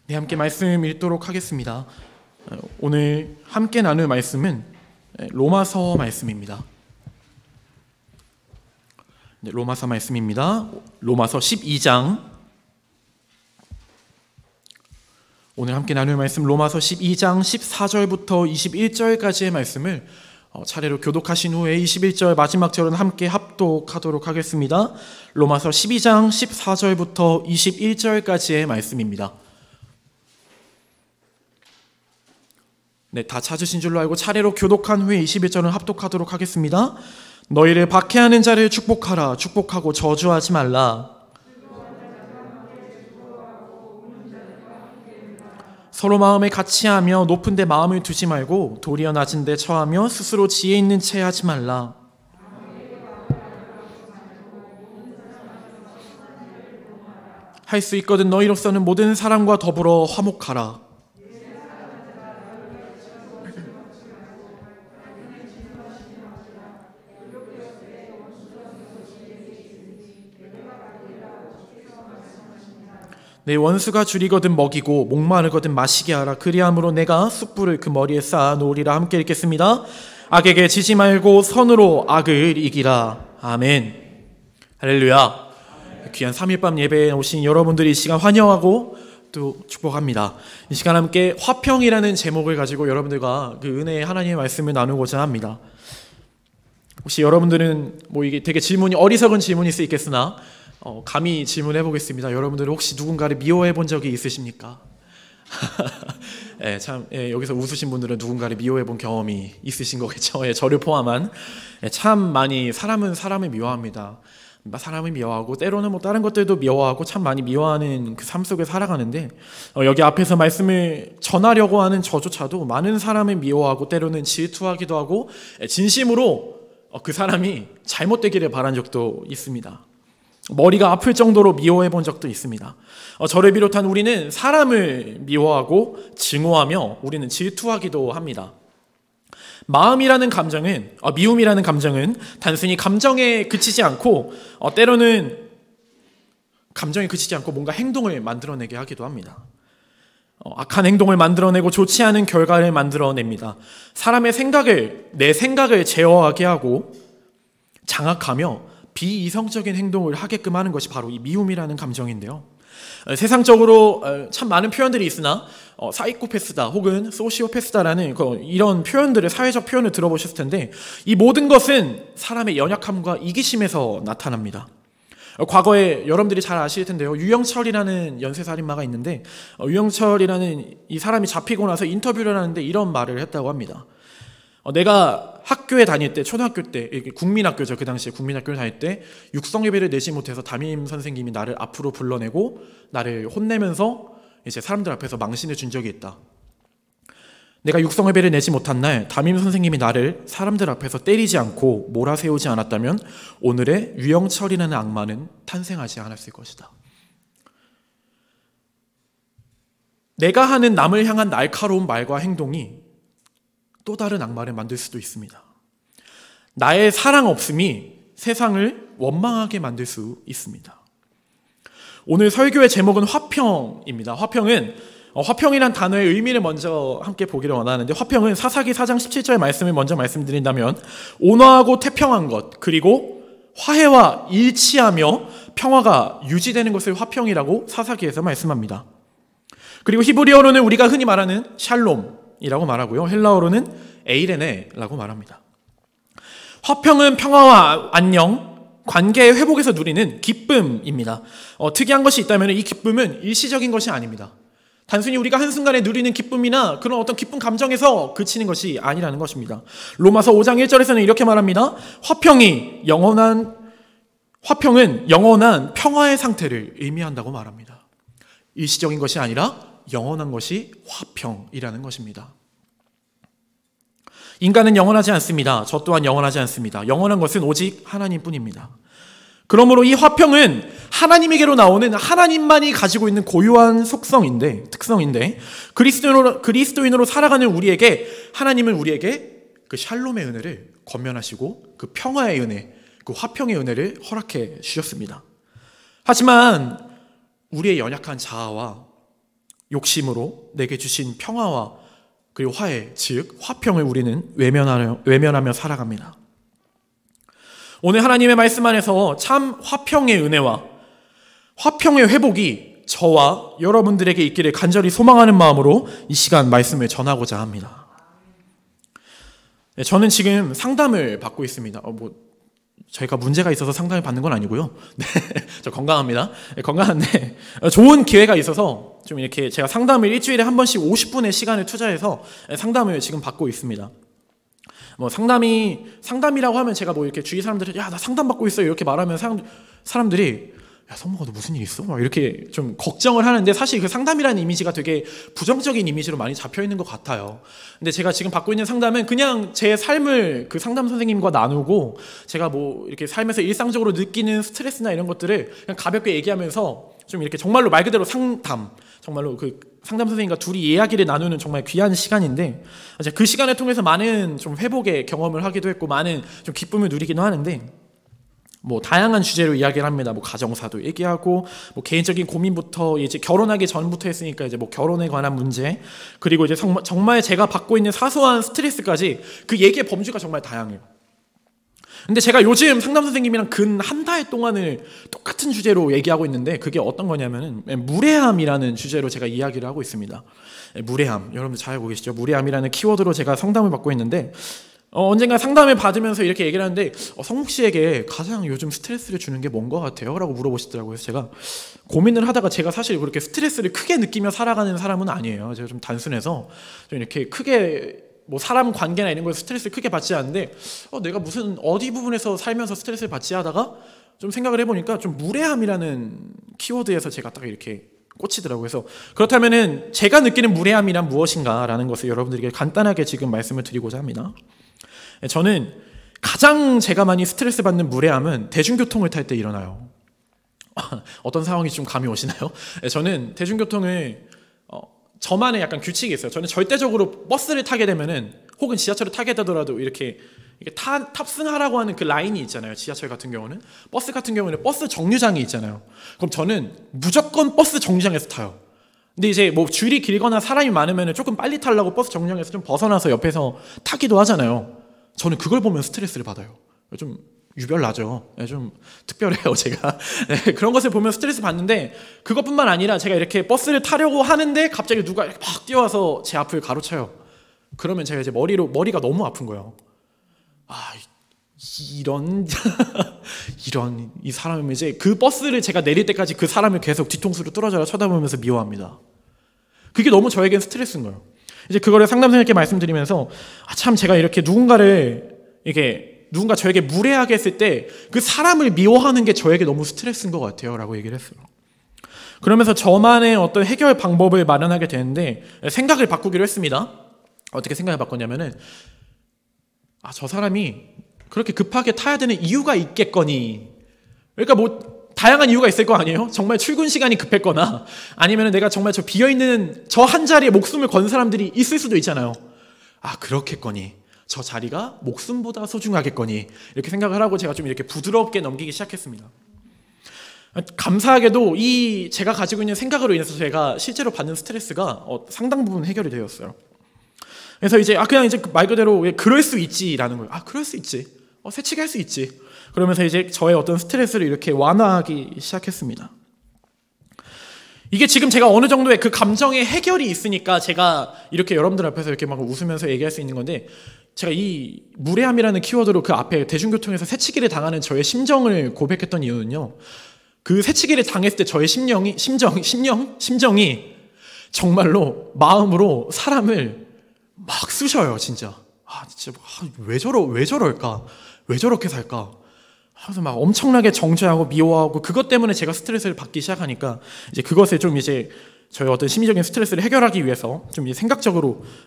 네, 함께 말씀 읽도록 하겠습니다. 오늘 함께 나눌 말씀은 로마서 말씀입니다. 네, 로마서 말씀입니다. 로마서 12장. 오늘 함께 나눌 말씀 로마서 12장 14절부터 21절까지의 말씀을 차례로 교독하신 후에 21절 마지막 절은 함께 합독하도록 하겠습니다. 로마서 12장 14절부터 21절까지의 말씀입니다. 네, 다 찾으신 줄로 알고 차례로 교독한 후에 21절은 합독하도록 하겠습니다. 너희를 박해하는 자를 축복하라. 축복하고 저주하지 말라. 서로 마음에 같이하며 높은 데 마음을 두지 말고 도리어 낮은 데 처하며 스스로 지혜 있는 채 하지 말라. 할 수 있거든 너희로서는 모든 사람과 더불어 화목하라. 내 원수가 줄이거든 먹이고 목마르거든 마시게 하라. 그리함으로 내가 숯불을 그 머리에 쌓아 놓으리라. 함께 읽겠습니다. 악에게 지지 말고 선으로 악을 이기라. 아멘. 할렐루야. 귀한 3일밤 예배에 오신 여러분들이 이 시간 환영하고 또 축복합니다. 이 시간 함께 화평이라는 제목을 가지고 여러분들과 그 은혜의 하나님의 말씀을 나누고자 합니다. 혹시 여러분들은 이게 되게 어리석은 질문일 수 있겠으나 감히 질문해 보겠습니다. 여러분들 혹시 누군가를 미워해 본 적이 있으십니까? 여기서 웃으신 분들은 누군가를 미워해 본 경험이 있으신 거겠죠. 저를 포함한. 참 많이 사람은 사람을 미워합니다. 사람을 미워하고 때로는 다른 것들도 미워하고 참 많이 미워하는 그 삶 속에 살아가는데 여기 앞에서 말씀을 전하려고 하는 저조차도 많은 사람을 미워하고 때로는 질투하기도 하고 진심으로 그 사람이 잘못되기를 바란 적도 있습니다. 머리가 아플 정도로 미워해 본 적도 있습니다. 저를 비롯한 우리는 사람을 미워하고 증오하며 우리는 질투하기도 합니다. 마음이라는 감정은, 미움이라는 감정은 단순히 감정에 그치지 않고 때로는 감정에 그치지 않고 뭔가 행동을 만들어내게 하기도 합니다. 악한 행동을 만들어내고 좋지 않은 결과를 만들어냅니다. 사람의 내 생각을 제어하게 하고 장악하며 비이성적인 행동을 하게끔 하는 것이 바로 이 미움이라는 감정인데요. 세상적으로 참 많은 표현들이 있으나 사이코패스다 혹은 소시오패스다라는 이런 표현들을, 사회적 표현을 들어보셨을 텐데 이 모든 것은 사람의 연약함과 이기심에서 나타납니다. 과거에 여러분들이 잘 아실 텐데요. 유영철이라는 연쇄살인마가 있는데 유영철이라는 이 사람이 잡히고 나서 인터뷰를 하는데 이런 말을 했다고 합니다. 내가 학교에 다닐 때, 초등학교 때, 국민학교죠. 그 당시에 국민학교를 다닐 때 육성예배를 내지 못해서 담임 선생님이 나를 앞으로 불러내고 나를 혼내면서 이제 사람들 앞에서 망신을 준 적이 있다. 내가 육성예배를 내지 못한 날 담임 선생님이 나를 사람들 앞에서 때리지 않고 몰아세우지 않았다면 오늘의 유영철이라는 악마는 탄생하지 않았을 것이다. 내가 하는 남을 향한 날카로운 말과 행동이 또 다른 악마를 만들 수도 있습니다. 나의 사랑 없음이 세상을 원망하게 만들 수 있습니다. 오늘 설교의 제목은 화평입니다. 화평이란 단어의 의미를 먼저 함께 보기를 원하는데 화평은 사사기 4장 17절 말씀을 먼저 말씀드린다면 온화하고 태평한 것, 그리고 화해와 일치하며 평화가 유지되는 것을 화평이라고 사사기에서 말씀합니다. 그리고 히브리어로는 우리가 흔히 말하는 샬롬이라고 말하고요. 헬라어로는 에이레네라고 말합니다. 화평은 평화와 안녕, 관계의 회복에서 누리는 기쁨입니다. 특이한 것이 있다면 이 기쁨은 일시적인 것이 아닙니다. 단순히 우리가 한순간에 누리는 기쁨이나 그런 어떤 기쁜 감정에서 그치는 것이 아니라는 것입니다. 로마서 5장 1절에서는 이렇게 말합니다. 화평은 영원한 평화의 상태를 의미한다고 말합니다. 일시적인 것이 아니라 영원한 것이 화평이라는 것입니다. 인간은 영원하지 않습니다. 저 또한 영원하지 않습니다. 영원한 것은 오직 하나님뿐입니다. 그러므로 이 화평은 하나님에게로 나오는 하나님만이 가지고 있는 고유한 특성인데 그리스도인으로 살아가는 우리에게 하나님은 우리에게 그 샬롬의 은혜를 건면하시고 그 평화의 은혜, 그 화평의 은혜를 허락해 주셨습니다. 하지만 우리의 연약한 자아와 욕심으로 내게 주신 평화와 그리고 화해, 즉 화평을 우리는 외면하며 살아갑니다. 오늘 하나님의 말씀 안에서 참 화평의 은혜와 화평의 회복이 저와 여러분들에게 있기를 간절히 소망하는 마음으로 이 시간 말씀을 전하고자 합니다. 저는 지금 상담을 받고 있습니다. 저희가 문제가 있어서 상담을 받는 건 아니고요. 네, 저 건강합니다. 네, 건강한데 좋은 기회가 있어서 좀 이렇게 제가 상담을 일주일에 한 번씩 50분의 시간을 투자해서 상담을 지금 받고 있습니다. 상담이라고 하면 제가 이렇게 주위 사람들이 야, 나 상담 받고 있어 이렇게 말하면 사람들이 야, 성모가 너 무슨 일 있어? 막 이렇게 좀 걱정을 하는데 사실 그 상담이라는 이미지가 되게 부정적인 이미지로 많이 잡혀 있는 것 같아요. 근데 제가 지금 받고 있는 상담은 그냥 제 삶을 그 상담 선생님과 나누고 제가 이렇게 삶에서 일상적으로 느끼는 스트레스나 이런 것들을 그냥 가볍게 얘기하면서 좀 이렇게 정말로 말 그대로 정말로 그 상담 선생님과 둘이 이야기를 나누는 정말 귀한 시간인데 그 시간을 통해서 많은 좀 회복의 경험을 하기도 했고 많은 좀 기쁨을 누리기도 하는데 다양한 주제로 이야기를 합니다. 가정사도 얘기하고, 개인적인 고민부터, 이제 결혼하기 전부터 했으니까 이제 결혼에 관한 문제, 그리고 이제 정말 제가 받고 있는 사소한 스트레스까지 그 얘기의 범주가 정말 다양해요. 근데 제가 요즘 상담 선생님이랑 근 한 달 동안을 똑같은 주제로 얘기하고 있는데 그게 어떤 거냐면은 무례함이라는 주제로 제가 이야기를 하고 있습니다. 무례함. 여러분들 잘 알고 계시죠? 무례함이라는 키워드로 제가 상담을 받고 있는데 언젠가 상담을 받으면서 이렇게 얘기를 하는데 성묵 씨에게 가장 요즘 스트레스를 주는 게 뭔 것 같아요? 라고 물어보시더라고요. 그래서 제가 고민을 하다가 제가 사실 그렇게 스트레스를 크게 느끼며 살아가는 사람은 아니에요. 제가 좀 단순해서 좀 이렇게 크게 사람 관계나 이런 거에 스트레스를 크게 받지 않는데 내가 무슨 어디 부분에서 살면서 스트레스를 받지 하다가 좀 생각을 해보니까 좀 무례함이라는 키워드에서 제가 딱 이렇게 꽂히더라고요. 그래서 그렇다면은 제가 느끼는 무례함이란 무엇인가라는 것을 여러분들에게 간단하게 지금 말씀을 드리고자 합니다. 저는 가장 제가 많이 스트레스 받는 무례함은 대중교통을 탈 때 일어나요. 어떤 상황이 좀 감이 오시나요? 저는 대중교통을 저만의 약간 규칙이 있어요. 저는 절대적으로 버스를 타게 되면은 혹은 지하철을 타게 되더라도 이렇게 탑승하라고 하는 그 라인이 있잖아요. 지하철 같은 경우는 버스 같은 경우는 버스 정류장이 있잖아요. 그럼 저는 무조건 버스 정류장에서 타요. 근데 이제 줄이 길거나 사람이 많으면 조금 빨리 타려고 버스 정류장에서 좀 벗어나서 옆에서 타기도 하잖아요. 저는 그걸 보면 스트레스를 받아요. 좀 유별나죠. 좀 특별해요, 제가. 그런 것을 보면 스트레스 받는데 그것뿐만 아니라 제가 이렇게 버스를 타려고 하는데 갑자기 누가 이렇게 막 뛰어와서 제 앞을 가로쳐요. 그러면 제가 이제 머리가 너무 아픈 거예요. 이런 이 사람은 이제 그 버스를 제가 내릴 때까지 그 사람을 계속 뒤통수로 뚫어져라 쳐다보면서 미워합니다. 그게 너무 저에겐 스트레스인 거예요. 이제 그거를 상담 선생님께 말씀드리면서 참 제가 이렇게 누군가 저에게 무례하게 했을 때 그 사람을 미워하는 게 저에게 너무 스트레스인 것 같아요 라고 얘기를 했어요. 그러면서 저만의 어떤 해결 방법을 마련하게 되는데 생각을 바꾸기로 했습니다. 어떻게 생각을 바꿨냐면은 저 사람이 그렇게 급하게 타야 되는 이유가 있겠거니, 그러니까 다양한 이유가 있을 거 아니에요? 정말 출근 시간이 급했거나 아니면 내가 정말 저 비어있는 저 한 자리에 목숨을 건 사람들이 있을 수도 있잖아요. 그렇겠거니, 저 자리가 목숨보다 소중하겠거니, 이렇게 생각을 하고 제가 좀 이렇게 부드럽게 넘기기 시작했습니다. 감사하게도 제가 가지고 있는 생각으로 인해서 제가 실제로 받는 스트레스가 상당 부분 해결이 되었어요. 그래서 이제 그냥 이제 말 그대로 그럴 수 있지라는 거예요. 그럴 수 있지. 새치기 할 수 있지. 그러면서 이제 저의 어떤 스트레스를 이렇게 완화하기 시작했습니다. 이게 지금 제가 어느 정도의 그 감정의 해결이 있으니까 제가 이렇게 여러분들 앞에서 이렇게 막 웃으면서 얘기할 수 있는 건데, 제가 이 무례함이라는 키워드로 그 앞에 대중교통에서 새치기를 당하는 저의 심정을 고백했던 이유는요, 그 새치기를 당했을 때 저의 심정이 정말로 마음으로 사람을 막 쑤셔요, 진짜. 왜 저럴까? 왜 저렇게 살까? 그래서 막 엄청나게 정죄하고 미워하고, 그것 때문에 제가 스트레스를 받기 시작하니까 이제 그것을 좀 이제 저의 어떤 심리적인 스트레스를 해결하기 위해서 좀 이제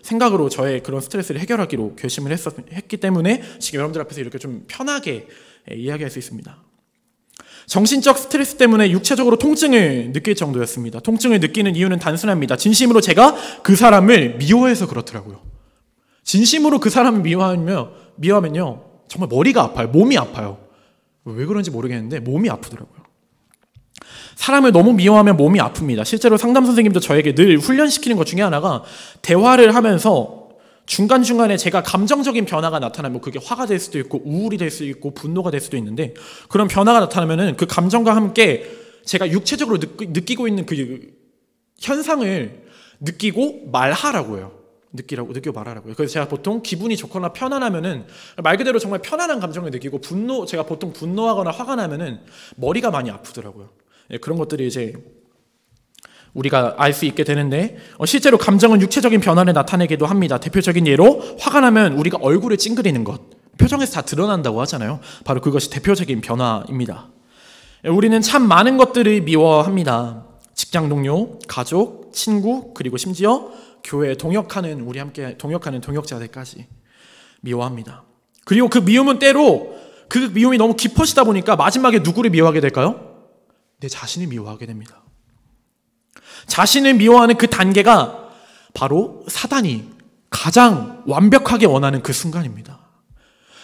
생각으로 저의 그런 스트레스를 해결하기로 결심을 했기 때문에 지금 여러분들 앞에서 이렇게 좀 편하게 이야기할 수 있습니다. 정신적 스트레스 때문에 육체적으로 통증을 느낄 정도였습니다. 통증을 느끼는 이유는 단순합니다. 진심으로 제가 그 사람을 미워해서 그렇더라고요. 진심으로 그 사람을 미워하면요 정말 머리가 아파요. 몸이 아파요. 왜 그런지 모르겠는데 몸이 아프더라고요. 사람을 너무 미워하면 몸이 아픕니다. 실제로 상담 선생님도 저에게 늘 훈련시키는 것 중에 하나가 대화를 하면서 중간중간에 제가 감정적인 변화가 나타나면 그게 화가 될 수도 있고 우울이 될 수도 있고 분노가 될 수도 있는데 그런 변화가 나타나면은 그 감정과 함께 제가 육체적으로 느끼고 있는 그 현상을 느끼고 말하라고 해요. 느끼고 말하라고요. 그래서 제가 보통 기분이 좋거나 편안하면은 말 그대로 정말 편안한 감정을 느끼고 제가 보통 분노하거나 화가 나면은 머리가 많이 아프더라고요. 예, 그런 것들이 이제 우리가 알 수 있게 되는데 실제로 감정은 육체적인 변화를 나타내기도 합니다. 대표적인 예로 화가 나면 우리가 얼굴을 찡그리는 것, 표정에서 다 드러난다고 하잖아요. 바로 그것이 대표적인 변화입니다. 우리는 참 많은 것들을 미워합니다. 직장 동료, 가족, 친구, 그리고 심지어 교회에 우리 함께 동역하는 동역자들까지 미워합니다. 그리고 그 미움은 때로 그 미움이 너무 깊어지다 보니까 마지막에 누구를 미워하게 될까요? 내 자신을 미워하게 됩니다. 자신을 미워하는 그 단계가 바로 사단이 가장 완벽하게 원하는 그 순간입니다.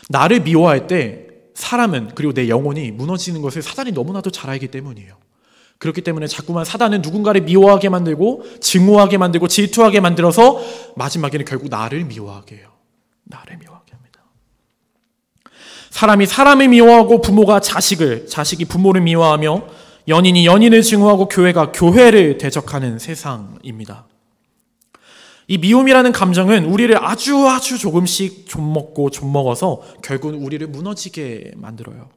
나를 미워할 때 사람은 그리고 내 영혼이 무너지는 것을 사단이 너무나도 잘 알기 때문이에요. 그렇기 때문에 자꾸만 사단은 누군가를 미워하게 만들고 증오하게 만들고 질투하게 만들어서 마지막에는 결국 나를 미워하게 해요. 나를 미워하게 합니다. 사람이 사람을 미워하고 부모가 자식이 부모를 미워하며 연인이 연인을 증오하고 교회가 교회를 대적하는 세상입니다. 이 미움이라는 감정은 우리를 아주 조금씩 좀먹어서 결국은 우리를 무너지게 만들어요.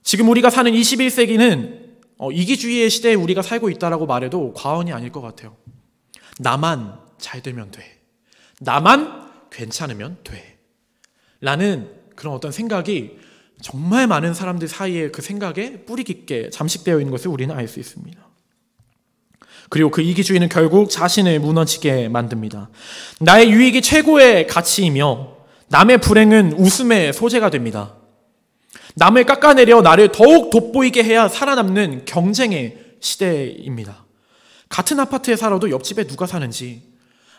지금 우리가 사는 21세기는 이기주의의 시대에 우리가 살고 있다라고 말해도 과언이 아닐 것 같아요. 나만 잘 되면 돼. 나만 괜찮으면 돼. 라는 그런 어떤 생각이 정말 많은 사람들 사이에 그 생각에 뿌리 깊게 잠식되어 있는 것을 우리는 알 수 있습니다. 그리고 그 이기주의는 결국 자신을 무너지게 만듭니다. 나의 유익이 최고의 가치이며 남의 불행은 웃음의 소재가 됩니다. 남을 깎아내려 나를 더욱 돋보이게 해야 살아남는 경쟁의 시대입니다. 같은 아파트에 살아도 옆집에 누가 사는지,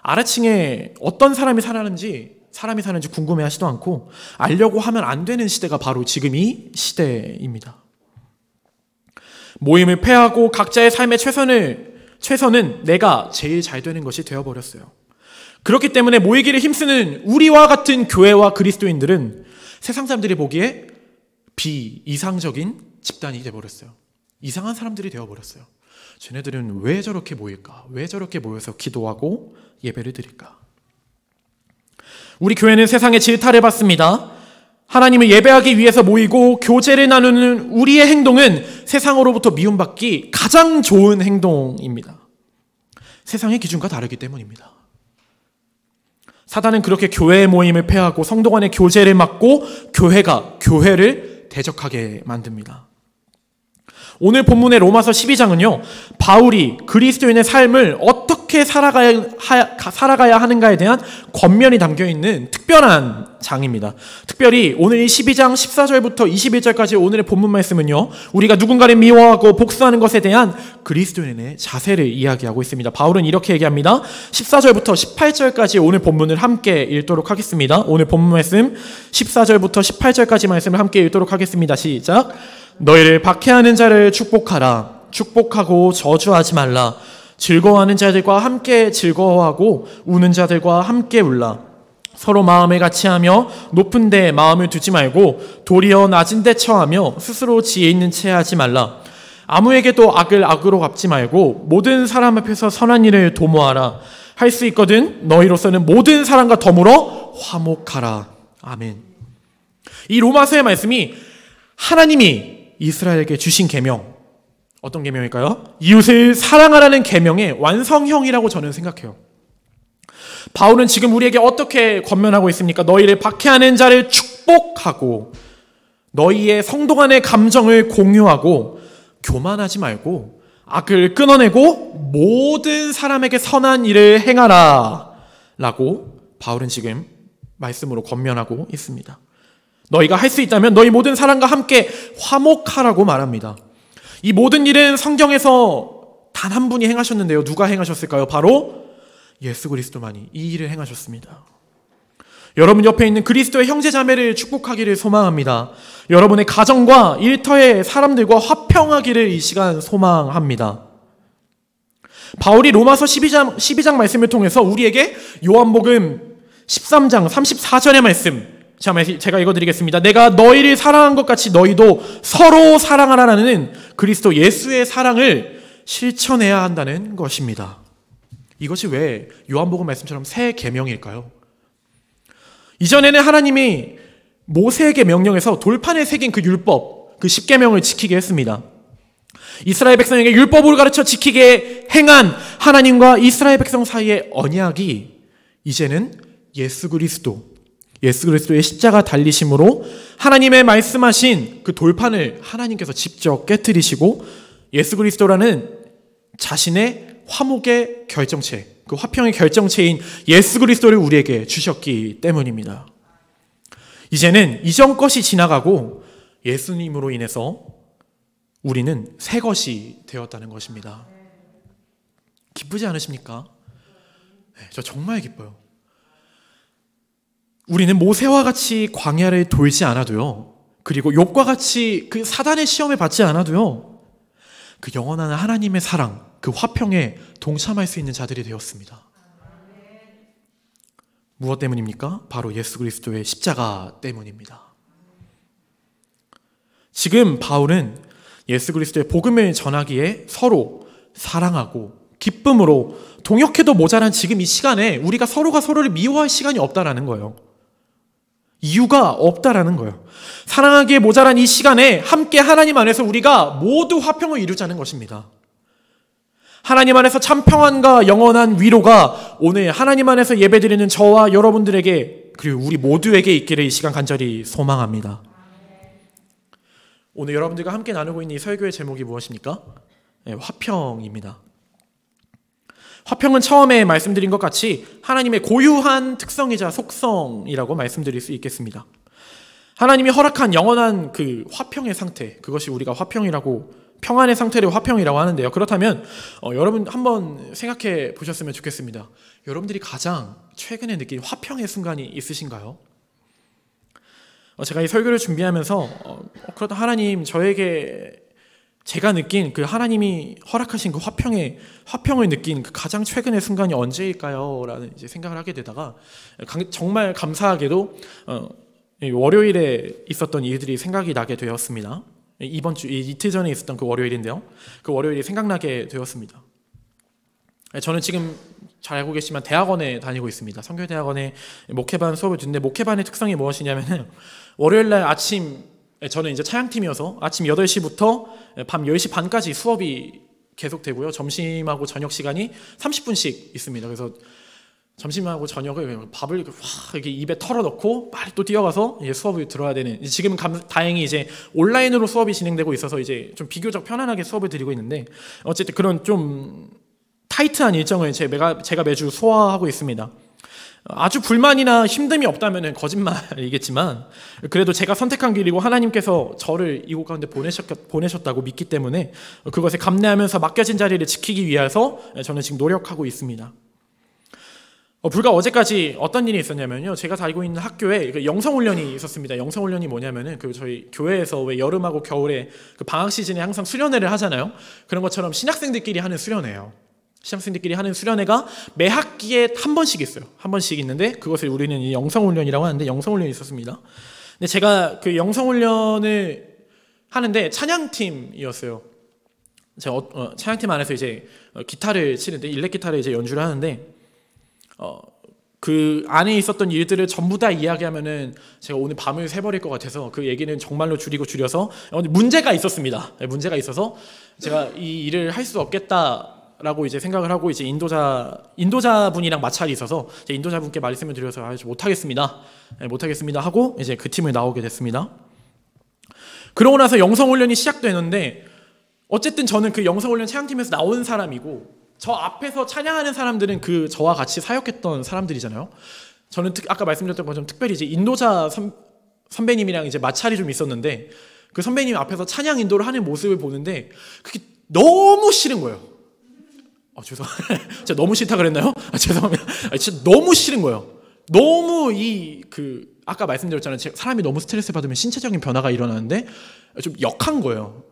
아래층에 어떤 사람이 사는지 궁금해하지도 않고 알려고 하면 안 되는 시대가 바로 지금 이 시대입니다. 모임을 폐하고 각자의 삶의 최선은 내가 제일 잘 되는 것이 되어버렸어요. 그렇기 때문에 모이기를 힘쓰는 우리와 같은 교회와 그리스도인들은 세상 사람들이 보기에 비이상적인 집단이 되어버렸어요. 이상한 사람들이 되어버렸어요. 쟤네들은 왜 저렇게 모일까? 왜 저렇게 모여서 기도하고 예배를 드릴까? 우리 교회는 세상의 질타를 받습니다. 하나님을 예배하기 위해서 모이고 교제를 나누는 우리의 행동은 세상으로부터 미움받기 가장 좋은 행동입니다. 세상의 기준과 다르기 때문입니다. 사단은 그렇게 교회의 모임을 폐하고 성도 간의 교제를 막고 교회가 교회를 대적하게 만듭니다. 오늘 본문의 로마서 12장은요, 바울이 그리스도인의 삶을 어떻게 살아가야 하는가에 대한 권면이 담겨있는 특별한 장입니다. 특별히 오늘 이 12장 14절부터 21절까지 오늘의 본문 말씀은요, 우리가 누군가를 미워하고 복수하는 것에 대한 그리스도인의 자세를 이야기하고 있습니다. 바울은 이렇게 얘기합니다. 14절부터 18절까지 오늘 본문을 함께 읽도록 하겠습니다. 오늘 본문 말씀 14절부터 18절까지 말씀을 함께 읽도록 하겠습니다. 시작. 너희를 박해하는 자를 축복하라. 축복하고 저주하지 말라. 즐거워하는 자들과 함께 즐거워하고 우는 자들과 함께 울라. 서로 마음을 같이하며 높은 데 마음을 두지 말고 도리어 낮은 데 처하며 스스로 지혜 있는 채 하지 말라. 아무에게도 악을 악으로 갚지 말고 모든 사람 앞에서 선한 일을 도모하라. 할 수 있거든 너희로서는 모든 사람과 더불어 화목하라. 아멘. 이 로마서의 말씀이 하나님이 이스라엘에게 주신 계명, 어떤 계명일까요? 이웃을 사랑하라는 계명의 완성형이라고 저는 생각해요. 바울은 지금 우리에게 어떻게 권면하고 있습니까? 너희를 박해하는 자를 축복하고 너희의 성도 간의 감정을 공유하고 교만하지 말고 악을 끊어내고 모든 사람에게 선한 일을 행하라 라고 바울은 지금 말씀으로 권면하고 있습니다. 너희가 할 수 있다면 너희 모든 사람과 함께 화목하라고 말합니다. 이 모든 일은 성경에서 단 한 분이 행하셨는데요. 누가 행하셨을까요? 바로 예수 그리스도만이 이 일을 행하셨습니다. 여러분 옆에 있는 그리스도의 형제자매를 축복하기를 소망합니다. 여러분의 가정과 일터의 사람들과 화평하기를 이 시간 소망합니다. 바울이 로마서 12장 말씀을 통해서 우리에게 요한복음 13장 34절의 말씀, 제가 읽어드리겠습니다. 내가 너희를 사랑한 것 같이 너희도 서로 사랑하라는 그리스도 예수의 사랑을 실천해야 한다는 것입니다. 이것이 왜 요한복음 말씀처럼 새 계명일까요? 이전에는 하나님이 모세에게 명령해서 돌판에 새긴 그 율법, 그 십계명을 지키게 했습니다. 이스라엘 백성에게 율법으로 가르쳐 지키게 행한 하나님과 이스라엘 백성 사이의 언약이 이제는 예수 그리스도의 십자가 달리심으로 하나님의 말씀하신 그 돌판을 하나님께서 직접 깨뜨리시고 예수 그리스도라는 자신의 화목의 결정체, 그 화평의 결정체인 예수 그리스도를 우리에게 주셨기 때문입니다. 이제는 이전 것이 지나가고 예수님으로 인해서 우리는 새 것이 되었다는 것입니다. 기쁘지 않으십니까? 네, 저 정말 기뻐요. 우리는 모세와 같이 광야를 돌지 않아도요, 그리고 욥과 같이 그 사단의 시험을 받지 않아도요, 그 영원한 하나님의 사랑, 그 화평에 동참할 수 있는 자들이 되었습니다. 무엇 때문입니까? 바로 예수 그리스도의 십자가 때문입니다. 지금 바울은 예수 그리스도의 복음을 전하기에 서로 사랑하고 기쁨으로 동역해도 모자란 지금 이 시간에 우리가 서로가 서로를 미워할 시간이 없다라는 거예요. 이유가 없다라는 거예요. 사랑하기에 모자란 이 시간에 함께 하나님 안에서 우리가 모두 화평을 이루자는 것입니다. 하나님 안에서 참 평안과 영원한 위로가 오늘 하나님 안에서 예배드리는 저와 여러분들에게 그리고 우리 모두에게 있기를 이 시간 간절히 소망합니다. 오늘 여러분들과 함께 나누고 있는 이 설교의 제목이 무엇입니까? 네, 화평입니다. 화평은 처음에 말씀드린 것 같이 하나님의 고유한 특성이자 속성이라고 말씀드릴 수 있겠습니다. 하나님이 허락한 영원한 그 화평의 상태, 그것이 우리가 화평이라고, 평안의 상태를 화평이라고 하는데요. 그렇다면 여러분 한번 생각해 보셨으면 좋겠습니다. 여러분들이 가장 최근에 느낀 화평의 순간이 있으신가요? 제가 이 설교를 준비하면서 그렇다 하나님, 저에게 제가 느낀 그 하나님이 허락하신 그 화평을 느낀 그 가장 최근의 순간이 언제일까요? 라는 이제 생각을 하게 되다가 정말 감사하게도 월요일에 있었던 일들이 생각이 나게 되었습니다. 이번 주 이틀 전에 있었던 그 월요일인데요. 그 월요일이 생각나게 되었습니다. 저는 지금 잘 알고 계시지만 대학원에 다니고 있습니다. 선교대학원에 목회반 수업을 듣는데 목회반의 특성이 무엇이냐면은 월요일날 아침, 저는 이제 차양팀이어서 아침 8시부터 밤 10시 반까지 수업이 계속되고요. 점심하고 저녁 시간이 30분씩 있습니다. 그래서 점심하고 저녁을 밥을 이렇게 입에 털어넣고 빨리 또 뛰어가서 이제 수업을 들어야 되는, 지금 다행히 이제 온라인으로 수업이 진행되고 있어서 이제 좀 비교적 편안하게 수업을 드리고 있는데, 어쨌든 그런 좀 타이트한 일정을 제가 매주 소화하고 있습니다. 아주 불만이나 힘듦이 없다면 거짓말이겠지만 그래도 제가 선택한 길이고 하나님께서 저를 이곳 가운데 보내셨다고 믿기 때문에 그것에 감내하면서 맡겨진 자리를 지키기 위해서 저는 지금 노력하고 있습니다. 불과 어제까지 어떤 일이 있었냐면요, 제가 다니고 있는 학교에 영성훈련이 있었습니다. 영성훈련이 뭐냐면은 저희 교회에서 왜 여름하고 겨울에 그 방학 시즌에 항상 수련회를 하잖아요. 그런 것처럼 신학생들끼리 하는 수련회예요. 신학생들끼리 하는 수련회가 매 학기에 한 번씩 있어요. 한 번씩 있는데 그것을 우리는 이 영성훈련이라고 하는데, 영성훈련이 있었습니다. 근데 제가 그 영성훈련을 하는데 찬양팀이었어요. 제가 찬양팀 안에서 이제 기타를 치는데, 일렉 기타를 이제 연주를 하는데 그 안에 있었던 일들을 전부 다 이야기하면은 제가 오늘 밤을 새버릴 것 같아서 그 얘기는 정말로 줄여서 문제가 있었습니다. 문제가 있어서 제가 이 일을 할 수 없겠다라고 이제 생각을 하고, 이제 인도자분이랑 마찰이 있어서 제 인도자분께 말씀을 드려서 못하겠습니다 하고 이제 그 팀을 나오게 됐습니다. 그러고 나서 영성훈련이 시작되는데, 어쨌든 저는 그 영성훈련 찬양팀에서 나온 사람이고 저 앞에서 찬양하는 사람들은 저와 같이 사역했던 사람들이잖아요. 저는 아까 말씀드렸던 것처럼 특별히 이제 인도자 선배님이랑 이제 마찰이 좀 있었는데, 그 선배님 앞에서 찬양 인도를 하는 모습을 보는데 그게 너무 싫은 거예요. 죄송합니다. 제가 너무 싫다 그랬나요? 죄송합니다. 진짜 너무 싫은 거예요. 너무 아까 말씀드렸잖아요. 사람이 너무 스트레스 받으면 신체적인 변화가 일어나는데 좀 역한 거예요.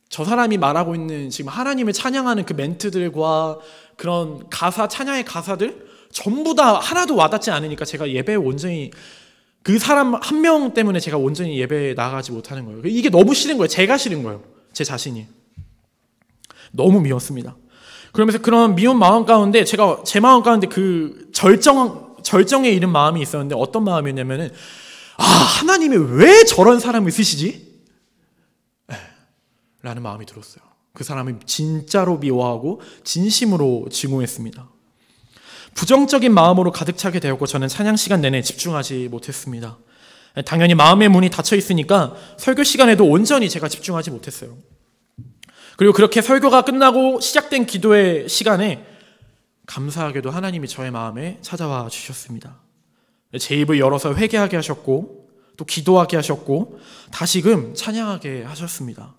저 사람이 말하고 있는 지금 하나님을 찬양하는 그 멘트들과 그런 찬양의 가사들 전부 다 하나도 와닿지 않으니까 제가 예배에 온전히 그 사람 한 명 때문에 제가 온전히 예배에 나가지 못하는 거예요. 이게 너무 싫은 거예요. 제가 싫은 거예요. 제 자신이. 너무 미웠습니다. 그러면서 그런 미운 마음 가운데 제 마음 가운데 그 절정에 이른 마음이 있었는데 어떤 마음이었냐면은 하나님이 왜 저런 사람을 쓰시지? 라는 마음이 들었어요. 그 사람을 진짜로 미워하고 진심으로 증오했습니다. 부정적인 마음으로 가득 차게 되었고 저는 찬양 시간 내내 집중하지 못했습니다. 당연히 마음의 문이 닫혀 있으니까 설교 시간에도 온전히 제가 집중하지 못했어요. 그리고 그렇게 설교가 끝나고 시작된 기도의 시간에 감사하게도 하나님이 저의 마음에 찾아와 주셨습니다. 제 입을 열어서 회개하게 하셨고 또 기도하게 하셨고 다시금 찬양하게 하셨습니다.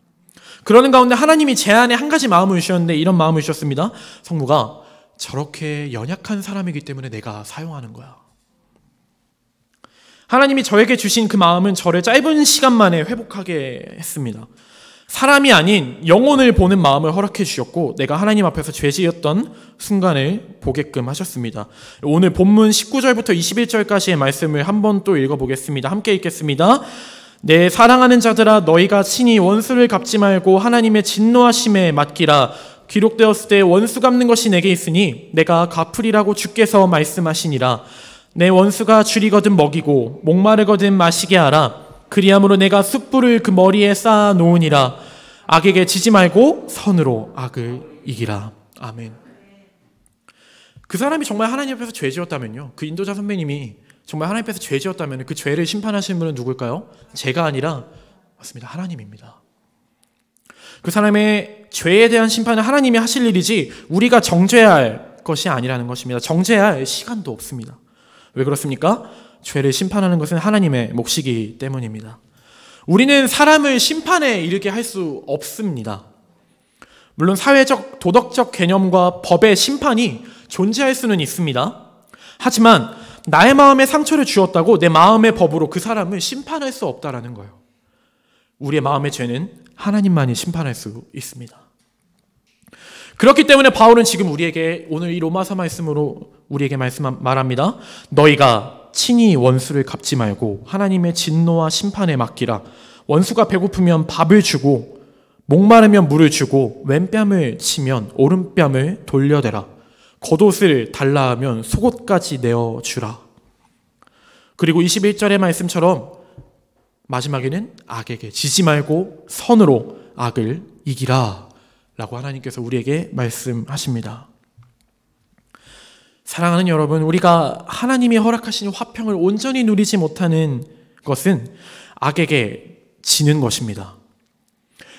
그러는 가운데 하나님이 제 안에 한 가지 마음을 주셨는데 이런 마음을 주셨습니다. 성무가 저렇게 연약한 사람이기 때문에 내가 사용하는 거야. 하나님이 저에게 주신 그 마음은 저를 짧은 시간 만에 회복하게 했습니다. 사람이 아닌 영혼을 보는 마음을 허락해 주셨고 내가 하나님 앞에서 죄지었던 순간을 보게끔 하셨습니다. 오늘 본문 19절부터 21절까지의 말씀을 한번 또 읽어보겠습니다. 함께 읽겠습니다. 내 사랑하는 자들아 너희가 친히 원수를 갚지 말고 하나님의 진노하심에 맡기라. 기록되었을 때 원수 갚는 것이 내게 있으니 내가 갚으리라고 주께서 말씀하시니라. 내 원수가 줄이거든 먹이고 목마르거든 마시게 하라. 그리함으로 내가 숯불을 그 머리에 쌓아 놓으니라. 악에게 지지 말고 선으로 악을 이기라. 아멘. 그 사람이 정말 하나님 앞에서 죄 지었다면요, 그 인도자 선배님이 정말 하나님 앞에서 죄 지었다면 그 죄를 심판하시는 분은 누굴까요? 제가 아니라 맞습니다, 하나님입니다. 그 사람의 죄에 대한 심판은 하나님이 하실 일이지 우리가 정죄해야 할 것이 아니라는 것입니다. 정죄해야 할 시간도 없습니다. 왜 그렇습니까? 죄를 심판하는 것은 하나님의 몫이기 때문입니다. 우리는 사람을 심판에 이르게 할 수 없습니다. 물론 사회적, 도덕적 개념과 법의 심판이 존재할 수는 있습니다. 하지만 나의 마음에 상처를 주었다고 내 마음의 법으로 그 사람을 심판할 수 없다라는 거예요. 우리의 마음의 죄는 하나님만이 심판할 수 있습니다. 그렇기 때문에 바울은 지금 우리에게 오늘 이 로마서 말씀으로 우리에게 말합니다. 너희가 친히 원수를 갚지 말고 하나님의 진노와 심판에 맡기라. 원수가 배고프면 밥을 주고 목마르면 물을 주고 왼뺨을 치면 오른뺨을 돌려대라. 겉옷을 달라 하면 속옷까지 내어주라. 그리고 21절의 말씀처럼 마지막에는 악에게 지지 말고 선으로 악을 이기라 라고 하나님께서 우리에게 말씀하십니다. 사랑하는 여러분, 우리가 하나님이 허락하신 화평을 온전히 누리지 못하는 것은 악에게 지는 것입니다.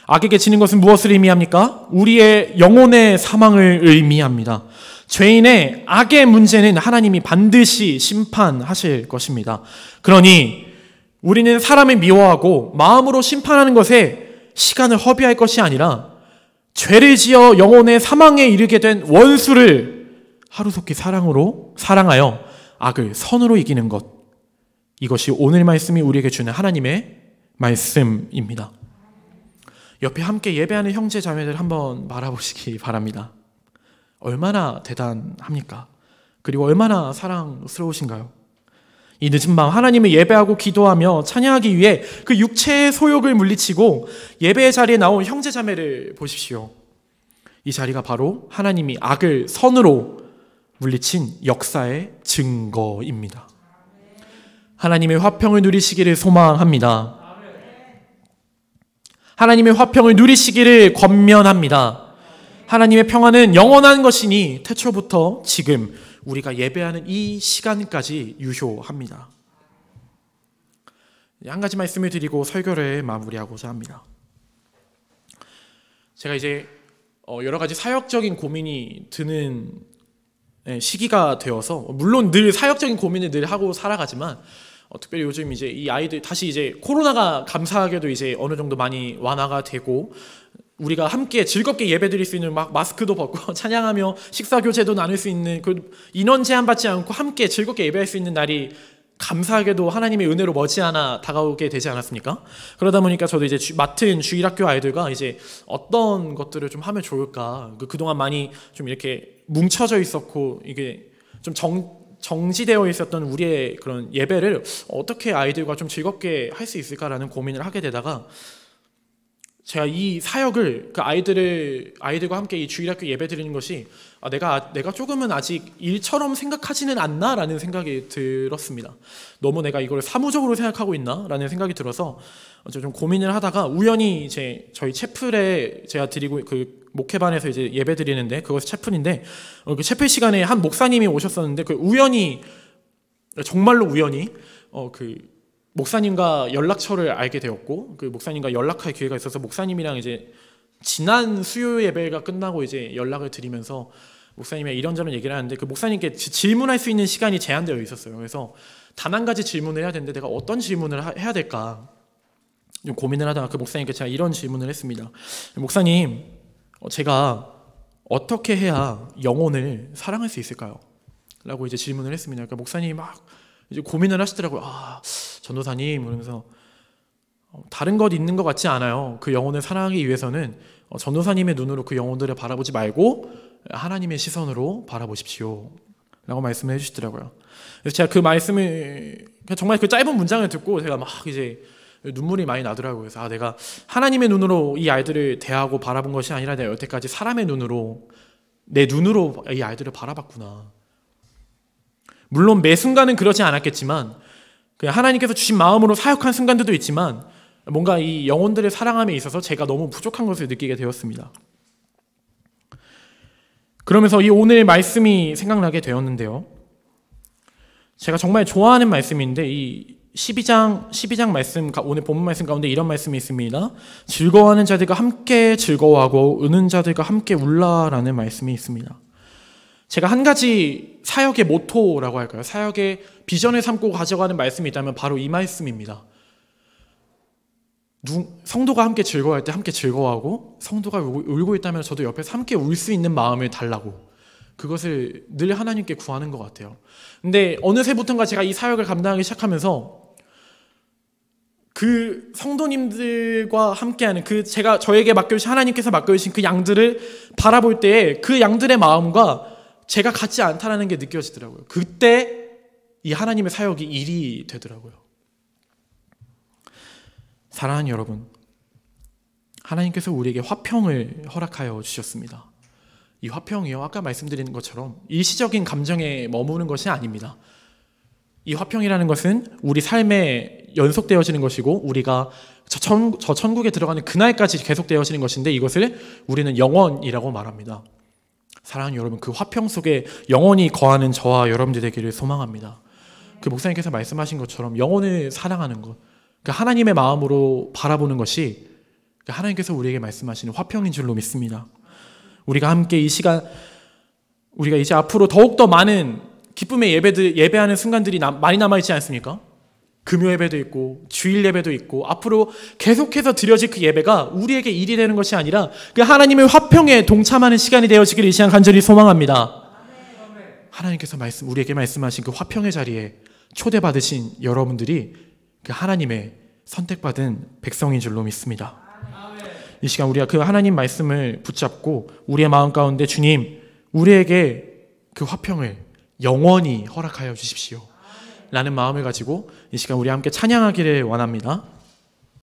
악에게 지는 것은 무엇을 의미합니까? 우리의 영혼의 사망을 의미합니다. 죄인의 악의 문제는 하나님이 반드시 심판하실 것입니다. 그러니 우리는 사람을 미워하고 마음으로 심판하는 것에 시간을 허비할 것이 아니라 죄를 지어 영혼의 사망에 이르게 된 원수를 하루속히 사랑하여 악을 선으로 이기는 것, 이것이 오늘 말씀이 우리에게 주는 하나님의 말씀입니다. 옆에 함께 예배하는 형제 자매들 한번 바라보시기 바랍니다. 얼마나 대단합니까? 그리고 얼마나 사랑스러우신가요? 이 늦은 밤 하나님을 예배하고 기도하며 찬양하기 위해 그 육체의 소욕을 물리치고 예배의 자리에 나온 형제 자매를 보십시오. 이 자리가 바로 하나님이 악을 선으로 물리친 역사의 증거입니다. 하나님의 화평을 누리시기를 소망합니다. 하나님의 화평을 누리시기를 권면합니다. 하나님의 평화는 영원한 것이니 태초부터 지금 우리가 예배하는 이 시간까지 유효합니다. 한 가지 말씀을 드리고 설교를 마무리하고자 합니다. 제가 이제 여러 가지 사역적인 고민이 드는 시기가 되어서, 물론 늘 사역적인 고민을 늘 하고 살아가지만 특별히 요즘 이제 이 아이들 다시 이제 코로나가 감사하게도 이제 어느 정도 많이 완화가 되고 우리가 함께 즐겁게 예배드릴 수 있는 막 마스크도 벗고 찬양하며 식사 교제도 나눌 수 있는 그 인원 제한 받지 않고 함께 즐겁게 예배할 수 있는 날이 감사하게도 하나님의 은혜로 머지않아 다가오게 되지 않았습니까? 그러다 보니까 저도 이제 맡은 주일학교 아이들과 이제 어떤 것들을 좀 하면 좋을까, 그동안 많이 좀 이렇게 뭉쳐져 있었고 이게 좀 정지되어 있었던 우리의 그런 예배를 어떻게 아이들과 좀 즐겁게 할 수 있을까라는 고민을 하게 되다가 제가 이 사역을 그 아이들과 함께 이 주일학교 예배 드리는 것이 내가 조금은 아직 일처럼 생각하지는 않나라는 생각이 들었습니다. 너무 내가 이걸 사무적으로 생각하고 있나라는 생각이 들어서 좀 고민을 하다가 우연히 이제 저희 채플에 제가 드리고 그 목회반에서 이제 예배 드리는데 그것이 채플인데 그 채플 시간에 한 목사님이 오셨었는데 그 우연히 정말로 우연히 그 목사님과 연락처를 알게 되었고 그 목사님과 연락할 기회가 있어서 목사님이랑 이제 지난 수요 예배가 끝나고 이제 연락을 드리면서 목사님의 이런저런 얘기를 하는데 그 목사님께 질문할 수 있는 시간이 제한되어 있었어요. 그래서 단 한 가지 질문을 해야 되는데 내가 어떤 질문을 해야 될까 좀 고민을 하다가 그 목사님께 제가 이런 질문을 했습니다. 목사님, 제가 어떻게 해야 영혼을 사랑할 수 있을까요? 라고 이제 질문을 했습니다. 그러니까 목사님이 막 이제 고민을 하시더라고요. 전도사님, 그러면서 다른 것 있는 것 같지 않아요. 그 영혼을 사랑하기 위해서는 전도사님의 눈으로 그 영혼들을 바라보지 말고 하나님의 시선으로 바라보십시오 라고 말씀을 해주시더라고요. 그래서 제가 그 말씀을 정말 그 짧은 문장을 듣고 제가 막 이제 눈물이 많이 나더라고요. 그래서 내가 하나님의 눈으로 이 아이들을 대하고 바라본 것이 아니라 내가 여태까지 사람의 눈으로 내 눈으로 이 아이들을 바라봤구나. 물론 매 순간은 그러지 않았겠지만 하나님께서 주신 마음으로 사역한 순간들도 있지만 뭔가 이 영혼들을 사랑함에 있어서 제가 너무 부족한 것을 느끼게 되었습니다. 그러면서 이 오늘 말씀이 생각나게 되었는데요. 제가 정말 좋아하는 말씀인데 이 12장 말씀, 오늘 본문 말씀 가운데 이런 말씀이 있습니다. 즐거워하는 자들과 함께 즐거워하고 우는 자들과 함께 울라라는 말씀이 있습니다. 제가 한 가지 사역의 모토라고 할까요? 사역의 비전을 삼고 가져가는 말씀이 있다면 바로 이 말씀입니다. 성도가 함께 즐거워할 때 함께 즐거워하고 성도가 울고 있다면 저도 옆에서 함께 울 수 있는 마음을 달라고 그것을 늘 하나님께 구하는 것 같아요. 근데 어느새부턴가 제가 이 사역을 감당하기 시작하면서 그 성도님들과 함께하는 저에게 맡겨주신 하나님께서 맡겨주신 그 양들을 바라볼 때에 그 양들의 마음과 제가 같지 않다라는 게 느껴지더라고요. 그때 이 하나님의 사역이 일이 되더라고요. 사랑하는 여러분, 하나님께서 우리에게 화평을 허락하여 주셨습니다. 이 화평이요, 아까 말씀드린 것처럼 일시적인 감정에 머무는 것이 아닙니다. 이 화평이라는 것은 우리 삶에 연속되어지는 것이고 우리가 저 천국에 들어가는 그날까지 계속되어지는 것인데 이것을 우리는 영원이라고 말합니다. 사랑하는 여러분, 그 화평 속에 영원히 거하는 저와 여러분들 되기를 소망합니다. 그 목사님께서 말씀하신 것처럼 영혼을 사랑하는 것, 그 하나님의 마음으로 바라보는 것이 하나님께서 우리에게 말씀하시는 화평인 줄로 믿습니다. 우리가 함께 이 시간, 우리가 이제 앞으로 더욱더 많은 기쁨의 예배하는 순간들이 많이 남아있지 않습니까? 금요 예배도 있고 주일 예배도 있고 앞으로 계속해서 드려질 그 예배가 우리에게 일이 되는 것이 아니라 그 하나님의 화평에 동참하는 시간이 되어지기를 이 시간 간절히 소망합니다. 하나님께서 우리에게 말씀하신 그 화평의 자리에 초대받으신 여러분들이 그 하나님의 선택받은 백성인 줄로 믿습니다. 이 시간 우리가 그 하나님 말씀을 붙잡고 우리의 마음 가운데 주님, 우리에게 그 화평을 영원히 허락하여 주십시오 라는 마음을 가지고 이 시간 우리 함께 찬양하기를 원합니다.